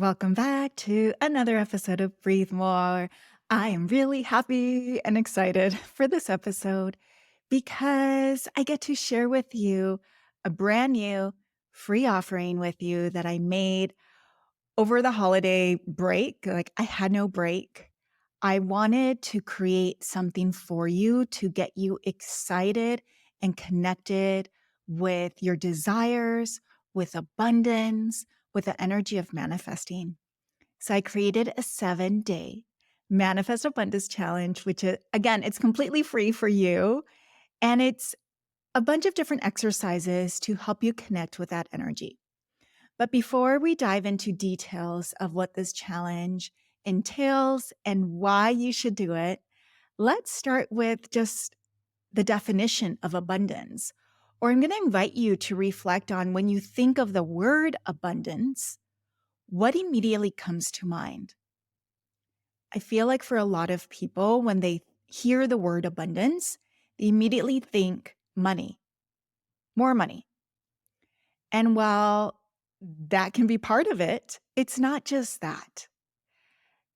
Welcome back to another episode of Breathe More. I am really happy and excited for this episode because I get to share with you a brand new free offering with you that I made over the holiday break. Like, I had no break. I wanted to create something for you to get you excited and connected with your desires, with abundance, with the energy of manifesting. So I created a 7-day Manifest Abundance Challenge, which is, again, it's completely free for you. And it's a bunch of different exercises to help you connect with that energy. But before we dive into details of what this challenge entails and why you should do it, let's start with just the definition of abundance. Or I'm going to invite you to reflect on when you think of the word abundance, what immediately comes to mind? I feel like for a lot of people, when they hear the word abundance, they immediately think money, more money. And while that can be part of it, it's not just that.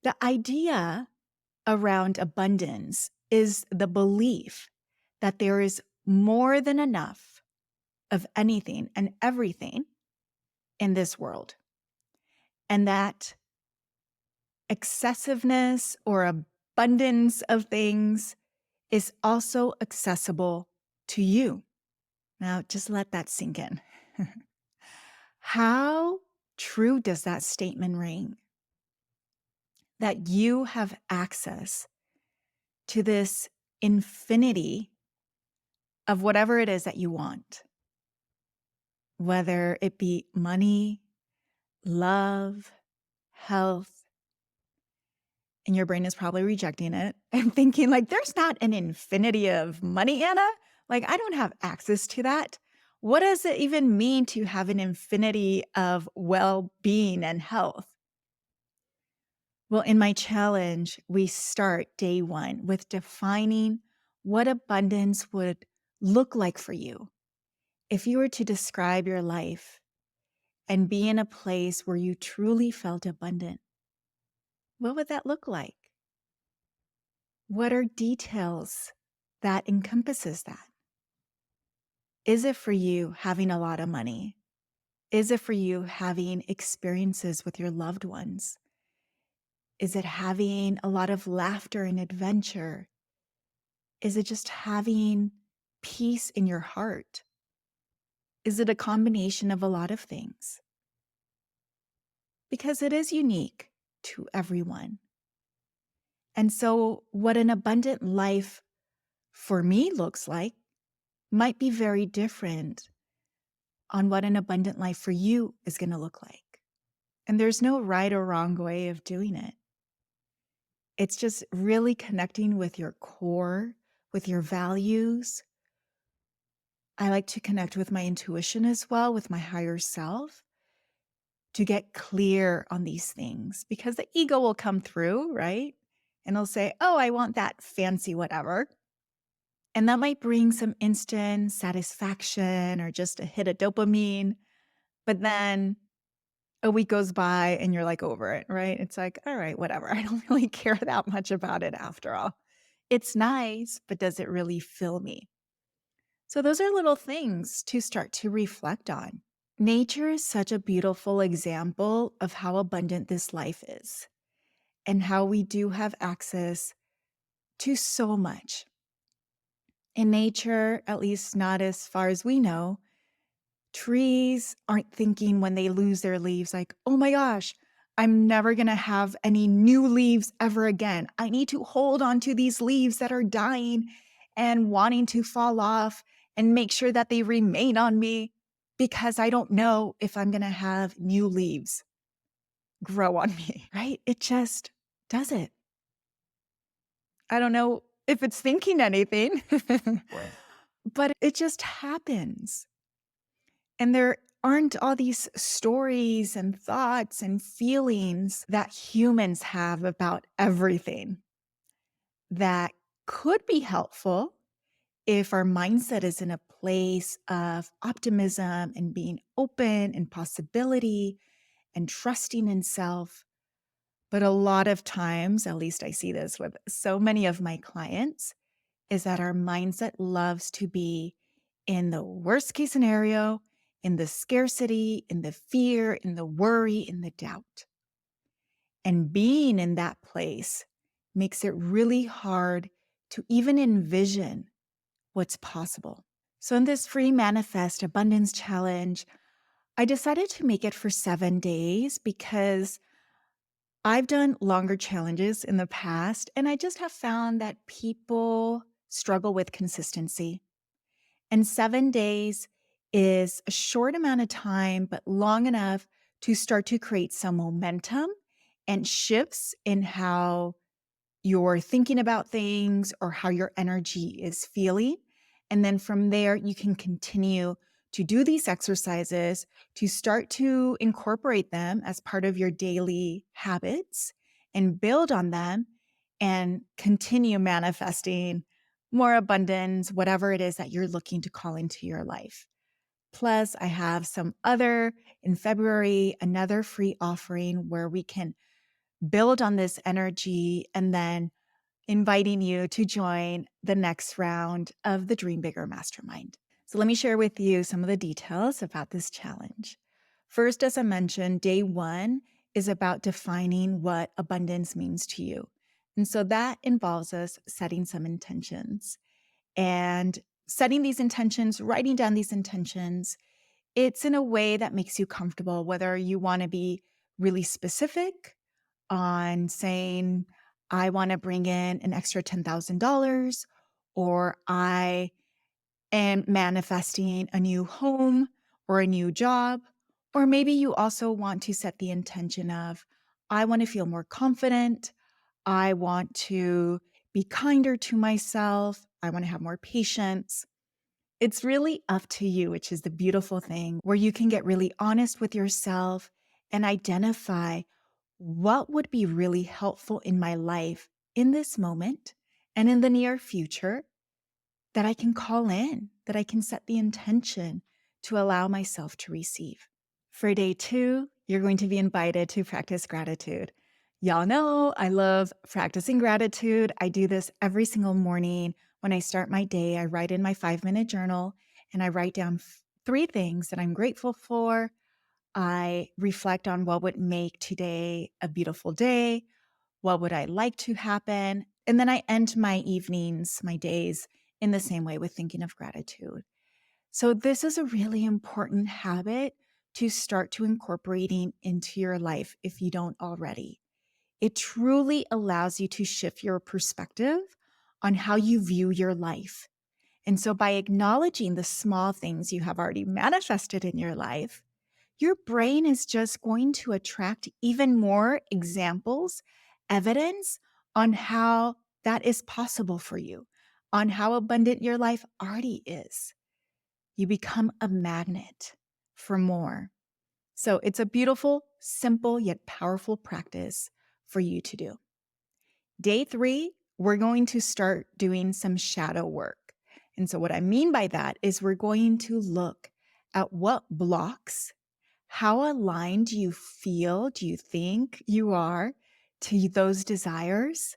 The idea around abundance is the belief that there is more than enough of anything and everything in this world, and that excessiveness or abundance of things is also accessible to you. Now, just let that sink in. How true does that statement ring? That you have access to this infinity of whatever it is that you want, whether it be money, love, health, and your brain is probably rejecting it and thinking like, there's not an infinity of money, Anna. Like, I don't have access to that. What does it even mean to have an infinity of well-being and health? Well, in my challenge, we start day one with defining what abundance would look like for you. If you were to describe your life and be in a place where you truly felt abundant, what would that look like? What are details that encompasses that? Is it for you having a lot of money? Is it for you having experiences with your loved ones? Is it having a lot of laughter and adventure? Is it just having peace in your heart? Is it a combination of a lot of things? Because it is unique to everyone. And so, what an abundant life for me looks like might be very different on what an abundant life for you is going to look like. And there's no right or wrong way of doing it. It's just really connecting with your core, with your values. I like to connect with my intuition as well, with my higher self, to get clear on these things, because the ego will come through, right? And it'll say, oh, I want that fancy whatever. And that might bring some instant satisfaction or just a hit of dopamine. But then a week goes by and you're like over it, right? It's like, all right, whatever. I don't really care that much about it after all. It's nice, but does it really fill me? So those are little things to start to reflect on. Nature is such a beautiful example of how abundant this life is and how we do have access to so much. In nature, at least not as far as we know, trees aren't thinking when they lose their leaves like, oh my gosh, I'm never going to have any new leaves ever again. I need to hold on to these leaves that are dying and wanting to fall off and make sure that they remain on me because I don't know if I'm going to have new leaves grow on me, right? It just does it. I don't know if it's thinking anything, Right. but it just happens. And there aren't all these stories and thoughts and feelings that humans have about everything that could be helpful if our mindset is in a place of optimism and being open and possibility and trusting in self. But a lot of times, at least I see this with so many of my clients, is that our mindset loves to be in the worst case scenario, in the scarcity, in the fear, in the worry, in the doubt. And being in that place makes it really hard to even envision what's possible. So, in this free manifest abundance challenge, I decided to make it for 7 days because I've done longer challenges in the past, and I just have found that people struggle with consistency. And 7 days is a short amount of time, but long enough to start to create some momentum and shifts in how you're thinking about things or how your energy is feeling. And then from there, you can continue to do these exercises to start to incorporate them as part of your daily habits and build on them and continue manifesting more abundance, whatever it is that you're looking to call into your life. Plus, I have some other in February, another free offering where we can build on this energy and then inviting you to join the next round of the Dream Bigger Mastermind. So, let me share with you some of the details about this challenge. First, as I mentioned, day one is about defining what abundance means to you. And so that involves us setting some intentions and setting these intentions, writing down these intentions. It's in a way that makes you comfortable, whether you want to be really specific on saying, I want to bring in an extra $10,000, or I am manifesting a new home or a new job. Or maybe you also want to set the intention of, I want to feel more confident. I want to be kinder to myself. I want to have more patience. It's really up to you, which is the beautiful thing, where you can get really honest with yourself and identify what would be really helpful in my life in this moment and in the near future that I can call in, that I can set the intention to allow myself to receive. For day two, you're going to be invited to practice gratitude. Y'all know I love practicing gratitude. I do this every single morning. When I start my day, I write in my 5-minute journal and I write down 3 things that I'm grateful for. I reflect on what would make today a beautiful day. What would I like to happen? And then I end my evenings, my days in the same way with thinking of gratitude. So this is a really important habit to start to incorporating into your life if you don't already. It truly allows you to shift your perspective on how you view your life. And so by acknowledging the small things you have already manifested in your life, your brain is just going to attract even more examples, evidence on how that is possible for you, on how abundant your life already is. You become a magnet for more. So it's a beautiful, simple, yet powerful practice for you to do. Day 3, we're going to start doing some shadow work. And so what I mean by that is we're going to look at what blocks, how aligned do you feel, do you think you are to those desires?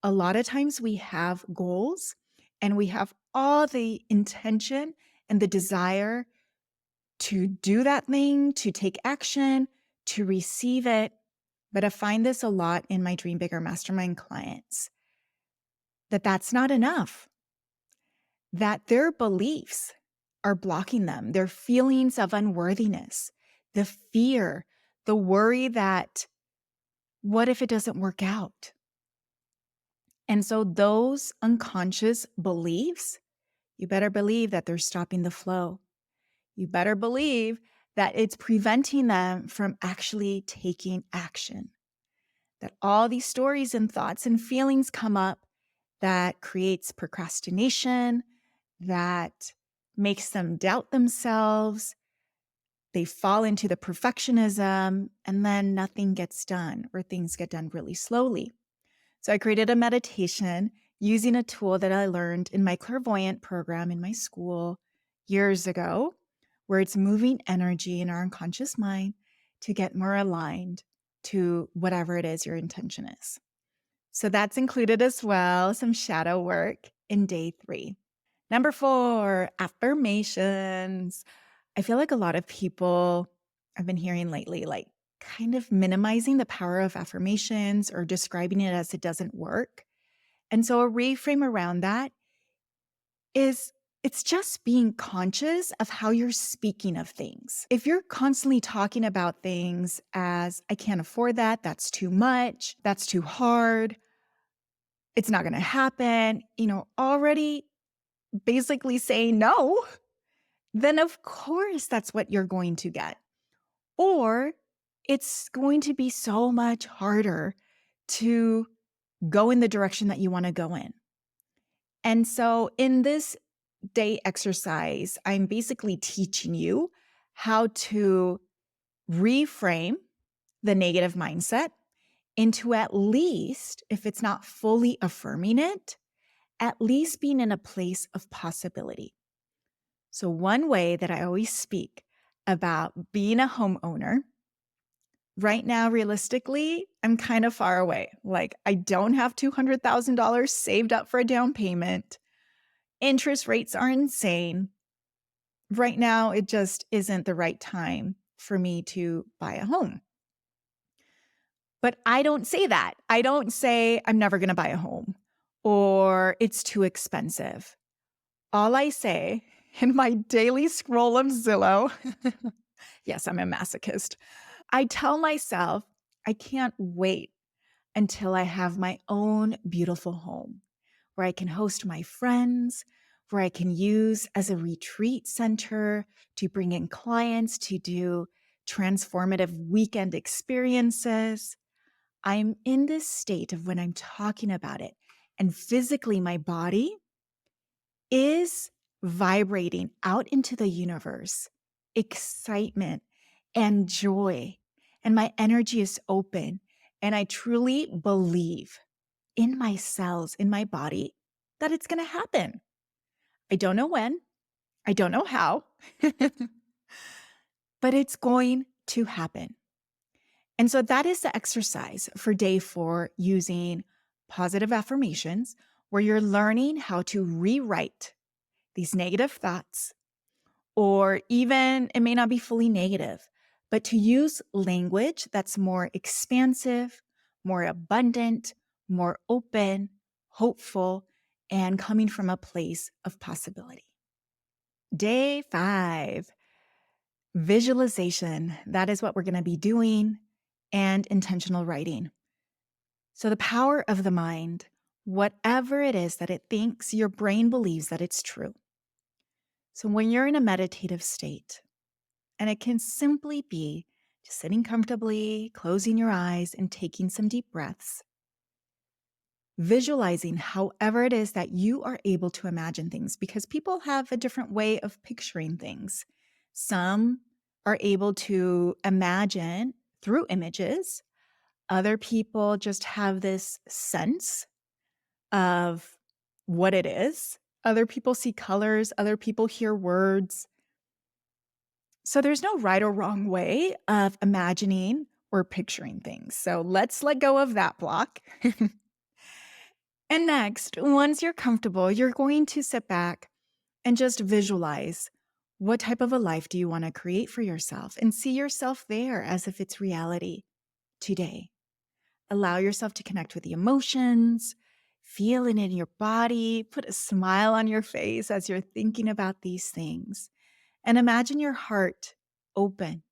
A lot of times we have goals and we have all the intention and the desire to do that thing, to take action, to receive it. But I find this a lot in my Dream Bigger Mastermind clients, that that's not enough, that their beliefs are blocking them, their feelings of unworthiness, the fear, the worry that what if it doesn't work out? And so those unconscious beliefs, you better believe that they're stopping the flow. You better believe that it's preventing them from actually taking action. That all these stories and thoughts and feelings come up that creates procrastination, that makes them doubt themselves. They fall into the perfectionism, and then nothing gets done, or things get done really slowly. So I created a meditation using a tool that I learned in my clairvoyant program in my school years ago, where it's moving energy in our unconscious mind to get more aligned to whatever it is your intention is. So that's included as well, some shadow work in day 3. Number 4, affirmations. I feel like a lot of people I've been hearing lately, like kind of minimizing the power of affirmations or describing it as it doesn't work. And so a reframe around that is it's just being conscious of how you're speaking of things. If you're constantly talking about things as, I can't afford that, that's too much, that's too hard, it's not going to happen, already basically saying no, then of course that's what you're going to get. Or it's going to be so much harder to go in the direction that you want to go in. And so in this day exercise, I'm basically teaching you how to reframe the negative mindset into, at least, if it's not fully affirming it, at least being in a place of possibility. So one way that I always speak about being a homeowner, right now, realistically, I'm kind of far away. Like, I don't have $200,000 saved up for a down payment. Interest rates are insane. Right now, it just isn't the right time for me to buy a home. But I don't say that. I don't say I'm never going to buy a home or it's too expensive. All I say in my daily scroll of Zillow, yes, I'm a masochist. I tell myself I can't wait until I have my own beautiful home where I can host my friends, where I can use as a retreat center to bring in clients to do transformative weekend experiences. I'm in this state of when I'm talking about it, and physically my body is vibrating out into the universe, excitement and joy, and my energy is open. And I truly believe in my cells, in my body, that it's going to happen. I don't know when, I don't know how, but it's going to happen. And so that is the exercise for day 4, using positive affirmations, where you're learning how to rewrite these negative thoughts, or even it may not be fully negative, but to use language that's more expansive, more abundant, more open, hopeful, and coming from a place of possibility. Day 5, visualization. That is what we're going to be doing, and intentional writing. So the power of the mind, whatever it is that it thinks, your brain believes that it's true. So when you're in a meditative state, and it can simply be just sitting comfortably, closing your eyes, and taking some deep breaths, visualizing however it is that you are able to imagine things, because people have a different way of picturing things. Some are able to imagine through images. Other people just have this sense of what it is. Other people see colors. Other people hear words. So there's no right or wrong way of imagining or picturing things. So let's let go of that block. And next, once you're comfortable, you're going to sit back and just visualize, what type of a life do you want to create for yourself, and see yourself there as if it's reality today. Allow yourself to connect with the emotions, feel it in your body, put a smile on your face as you're thinking about these things, and imagine your heart open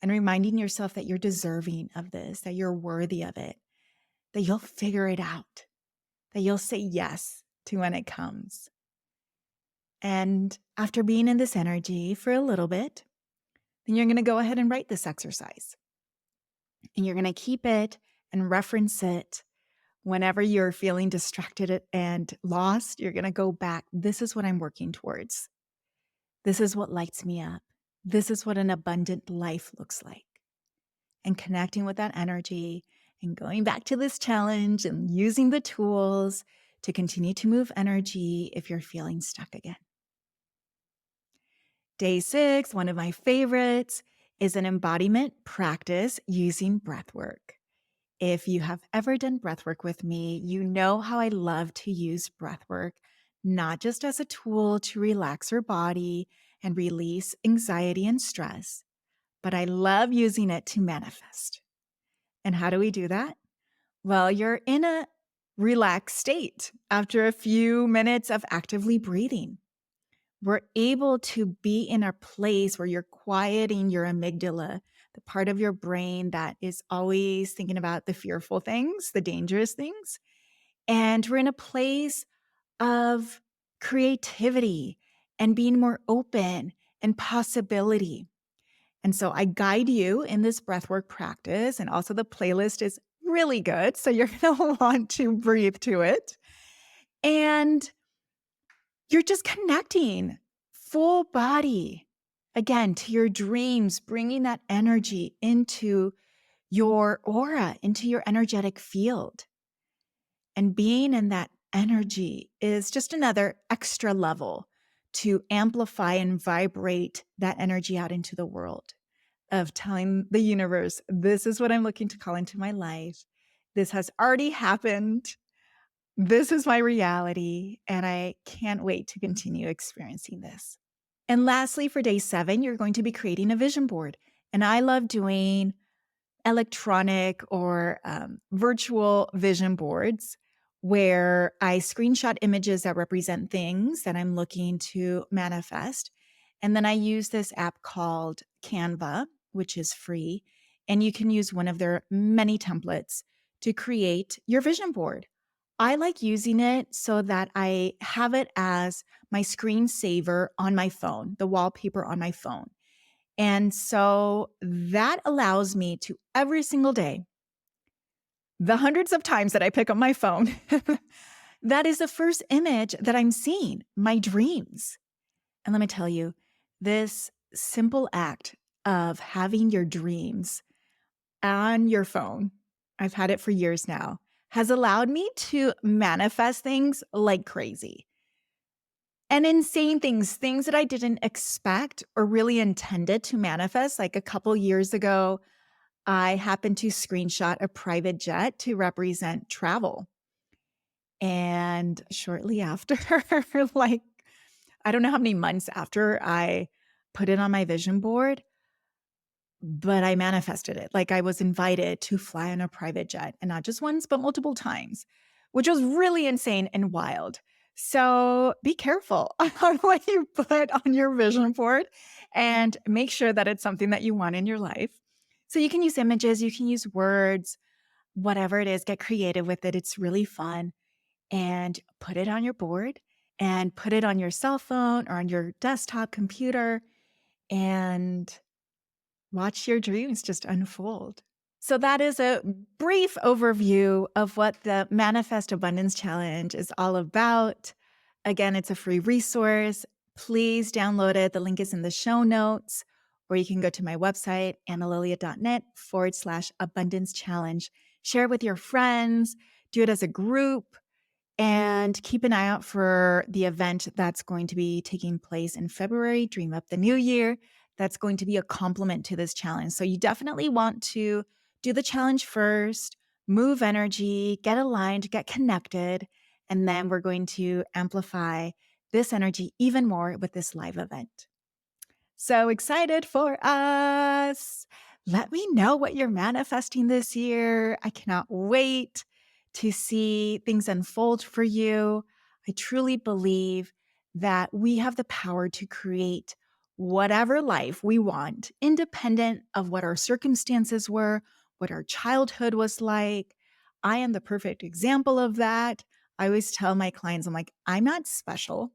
and reminding yourself that you're deserving of this, that you're worthy of it, that you'll figure it out, that you'll say yes to when it comes. And after being in this energy for a little bit, then you're going to go ahead and write this exercise. And you're going to keep it and reference it whenever you're feeling distracted and lost. You're going to go back. This is what I'm working towards. This is what lights me up. This is what an abundant life looks like. And connecting with that energy and going back to this challenge and using the tools to continue to move energy if you're feeling stuck again. Day 6, one of my favorites, is an embodiment practice using breathwork. If you have ever done breathwork with me, you know how I love to use breathwork, not just as a tool to relax our body and release anxiety and stress, but I love using it to manifest. And how do we do that? Well, you're in a relaxed state after a few minutes of actively breathing. We're able to be in a place where you're quieting your amygdala, the part of your brain that is always thinking about the fearful things, the dangerous things. And we're in a place of creativity and being more open and possibility. And so I guide you in this breathwork practice. And also, the playlist is really good. So you're going to want to breathe to it. And you're just connecting full body again to your dreams, bringing that energy into your aura, into your energetic field. And being in that energy is just another extra level to amplify and vibrate that energy out into the world, of telling the universe, this is what I'm looking to call into my life. This has already happened. This is my reality, and I can't wait to continue experiencing this. And lastly, for day 7, you're going to be creating a vision board. And I love doing electronic or virtual vision boards where I screenshot images that represent things that I'm looking to manifest. And then I use this app called Canva, which is free. And you can use one of their many templates to create your vision board. I like using it so that I have it as my screensaver on my phone, the wallpaper on my phone. And so that allows me to every single day, the hundreds of times that I pick up my phone, that is the first image that I'm seeing, my dreams. And let me tell you, this simple act of having your dreams on your phone, I've had it for years now, has allowed me to manifest things like crazy. And insane things that I didn't expect or really intended to manifest. Like a couple years ago, I happened to screenshot a private jet to represent travel. And shortly after, like, I don't know how many months after I put it on my vision board, but I manifested it. Like, I was invited to fly on a private jet, and not just once, but multiple times, which was really insane and wild. So be careful on what you put on your vision board and make sure that it's something that you want in your life. So you can use images, you can use words, whatever it is, get creative with it. It's really fun. And put it on your board and put it on your cell phone or on your desktop computer and watch your dreams just unfold. So, that is a brief overview of what the Manifest Abundance Challenge is all about. Again, it's a free resource. Please download it. The link is in the show notes, or you can go to my website, annalilia.net/abundance challenge. Share it with your friends, do it as a group. And keep an eye out for the event that's going to be taking place in February, Dream Up the New Year. That's going to be a complement to this challenge. So you definitely want to do the challenge first, move energy, get aligned, get connected, and then we're going to amplify this energy even more with this live event. So excited for us. Let me know what you're manifesting this year. I cannot wait to see things unfold for you. I truly believe that we have the power to create whatever life we want, independent of what our circumstances were, what our childhood was like. I am the perfect example of that. I always tell my clients, I'm like, I'm not special.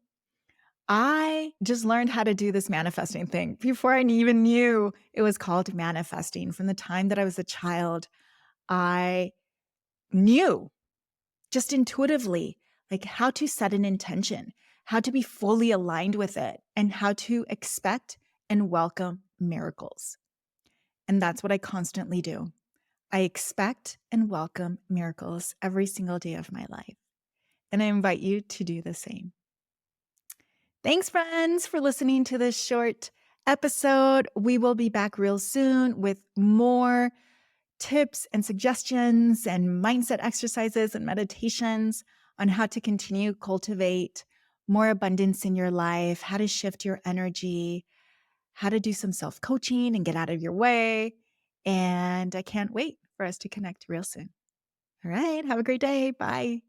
I just learned how to do this manifesting thing before I even knew it was called manifesting. From the time that I was a child, I knew just intuitively, like how to set an intention, how to be fully aligned with it, and how to expect and welcome miracles. And that's what I constantly do. I expect and welcome miracles every single day of my life. And I invite you to do the same. Thanks, friends, for listening to this short episode. We will be back real soon with more tips and suggestions and mindset exercises and meditations on how to continue cultivate more abundance in your life, how to shift your energy, how to do some self-coaching and get out of your way. And I can't wait for us to connect real soon. All right. Have a great day. Bye.